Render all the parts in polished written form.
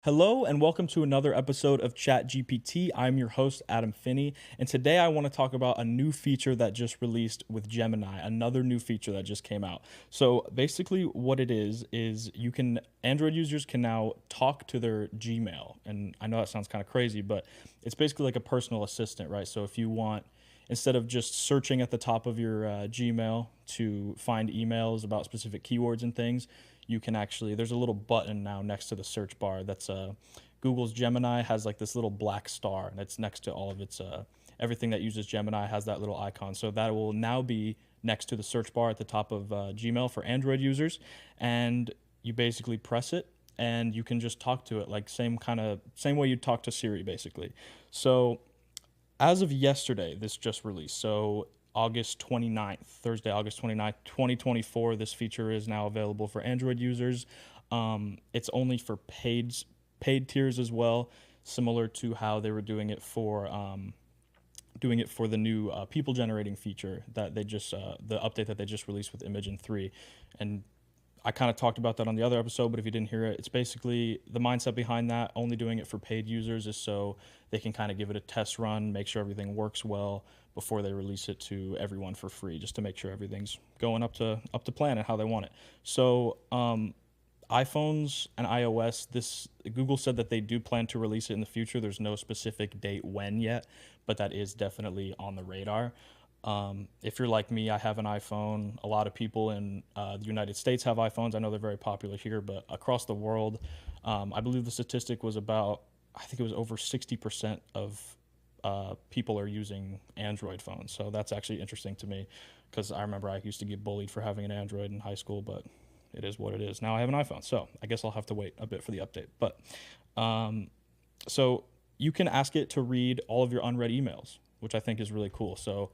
Hello and welcome to another episode of Chat GPT. I'm your host, Adam Finney, and today I want to talk about a new feature that just released with Gemini, another new feature that just came out. So basically what it is Android users can now talk to their Gmail. And I know that sounds kind of crazy, but it's basically like a personal assistant, right? So if you want, instead of just searching at the top of your Gmail to find emails about specific keywords and things, you can actually, there's a little button now next to the search bar that's Google's Gemini has like this little black star, and it's next to all of its everything that uses Gemini has that little icon. So that will now be next to the search bar at the top of Gmail for Android users, and you basically press it and you can just talk to it like same way you'd talk to Siri basically. So as of yesterday, this just released. So August 29th, Thursday, August 29th, 2024, this feature is now available for Android users. It's only for paid tiers as well, similar to how they were doing it for the new people generating feature that they just the update that they just released with Imagen 3. And I kind of talked about that on the other episode, but if you didn't hear it, it's basically the mindset behind that. Only doing it for paid users is so they can kind of give it a test run, make sure everything works well before they release it to everyone for free, just to make sure everything's going up to plan and how they want it. So iPhones and iOS, this Google said that they do plan to release it in the future. There's no specific date when yet, but that is definitely on the radar. If you're like me, I have an iPhone. A lot of people in the United States have iPhones. I know they're very popular here, but across the world, I believe the statistic was about, I think it was over 60% of people are using Android phones. So that's actually interesting to me because I remember I used to get bullied for having an Android in high school, but it is what it is. Now I have an iPhone, so I guess I'll have to wait a bit for the update. But so you can ask it to read all of your unread emails, which I think is really cool. So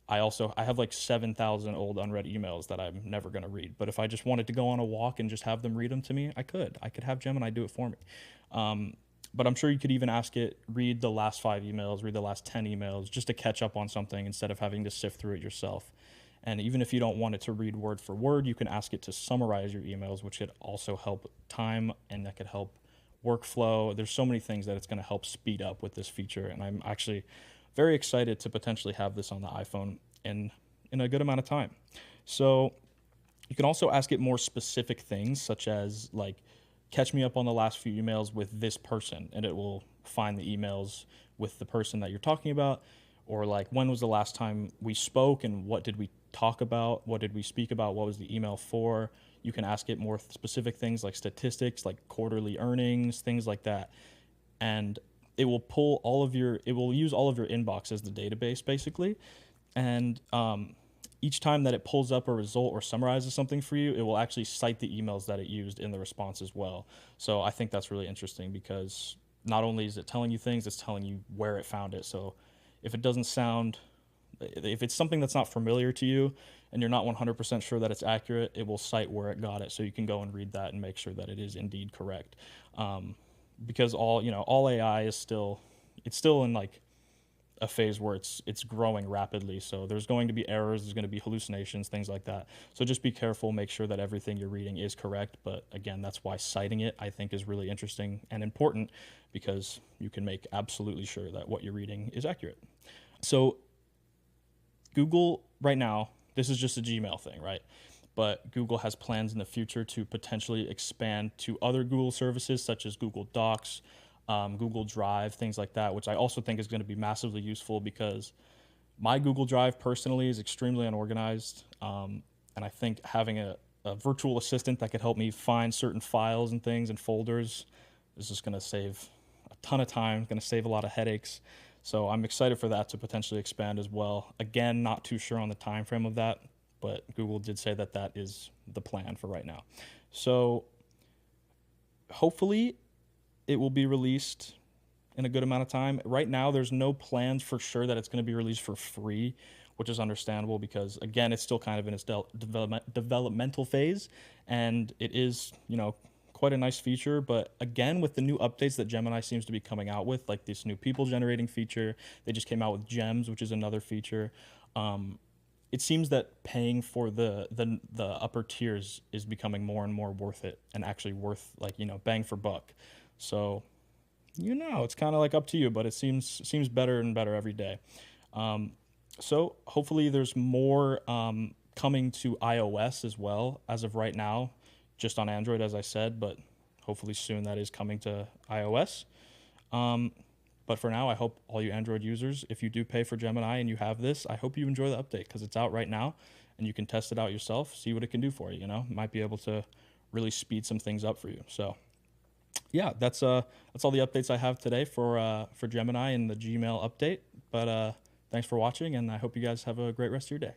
I have like 7,000 old unread emails that I'm never going to read. But if I just wanted to go on a walk and just have them read them to me, I could. I could have Gemini do it for me. But I'm sure you could even ask it, read the last 5 emails, read the last 10 emails, just to catch up on something instead of having to sift through it yourself. And even if you don't want it to read word for word, you can ask it to summarize your emails, which could also help time and that could help workflow. There's so many things that it's going to help speed up with this feature. And I'm actually very excited to potentially have this on the iPhone in a good amount of time. So you can also ask it more specific things, such as like, catch me up on the last few emails with this person, and it will find the emails with the person that you're talking about. Or like, when was the last time we spoke and what did we talk about? What did we speak about? What was the email for? You can ask it more specific things like statistics, like quarterly earnings, things like that. And it will it will use all of your inbox as the database basically. And each time that it pulls up a result or summarizes something for you, it will actually cite the emails that it used in the response as well. So I think that's really interesting because not only is it telling you things, it's telling you where it found it. So if it doesn't sound, if it's something that's not familiar to you and you're not 100% sure that it's accurate, it will cite where it got it. So you can go and read that and make sure that it is indeed correct. Because all AI is it's still in like a phase where it's growing rapidly. So there's going to be errors, there's going to be hallucinations, things like that. So just be careful, make sure that everything you're reading is correct. But again, that's why citing it I think is really interesting and important because you can make absolutely sure that what you're reading is accurate. So Google right now, this is just a Gmail thing, right? But Google has plans in the future to potentially expand to other Google services such as Google Docs, Google Drive, things like that, which I also think is going to be massively useful because my Google Drive personally is extremely unorganized. And I think having a virtual assistant that could help me find certain files and things and folders is just going to save a ton of time, going to save a lot of headaches. So I'm excited for that to potentially expand as well. Again, not too sure on the time frame of that, but Google did say that that is the plan for right now. So hopefully it will be released in a good amount of time. Right now, there's no plans for sure that it's going to be released for free, which is understandable because, again, it's still kind of in its developmental phase, and it is, quite a nice feature. But again, with the new updates that Gemini seems to be coming out with, like this new people generating feature, they just came out with Gems, which is another feature. It seems that paying for the upper tiers is becoming more and more worth it and actually worth bang for buck. So, it's kind of like up to you, but it seems better and better every day. Um, so hopefully there's more coming to iOS as well as of right now, just on Android, as I said, but hopefully soon that is coming to iOS. Um, but for now, I hope all you Android users, if you do pay for Gemini and you have this, I hope you enjoy the update because it's out right now and you can test it out yourself, see what it can do for you. Might be able to really speed some things up for you. So yeah, that's all the updates I have today for Gemini and the Gmail update. But thanks for watching, and I hope you guys have a great rest of your day.